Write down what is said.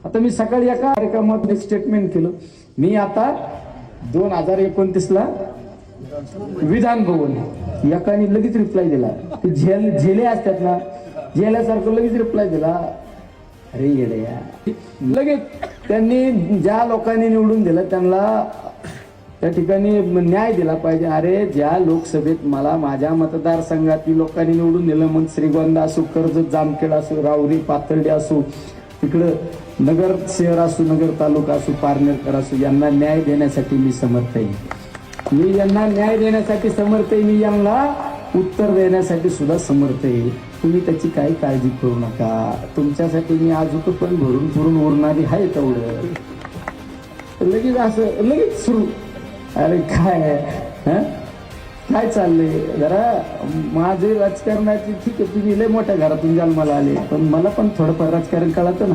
आता मी सकाळी एका कार्यक्रमात स्टेटमेंट केलं, मी आता 2029ला विधान भवन एकाने लगेच रिप्लाय दिला. ते झेले असतात ना, झेल्यासारखं लगेच रिप्लाय दिला. अरे येड्या, लगेच त्यांनी ज्या लोकांनी निवडून दिलं त्यांना त्या ठिकाणी न्याय दिला पाहिजे. अरे ज्या लोकसभेत मला माझ्या मतदारसंघातील लोकांनी निवडून दिलं, मग श्रीगोंदा असो, कर्जत, जामखेड असो, राहुरी, पाथर्डी असो, तिकडं नगर शहर असो, नगर तालुका असो, पारनेरकर असो, यांना न्याय देण्यासाठी मी समर्थ आहे. मी यांना न्याय देण्यासाठी समर्थ आहे. मी यांना उत्तर देण्यासाठी सुद्धा समर्थ आहे. तुम्ही त्याची काही काळजी करू नका. तुमच्यासाठी मी आज पण भरून भरून उरणारी आहे तेवढं. लगेच असं लगेच सुरू. अरे काय चाललंय जरा माझे राजकारणाची. ठीक आहे, तुम्ही लय मोठ्या घरातून जन्माला आले, पण मला पण थोडंफार राजकारण कळतं ना.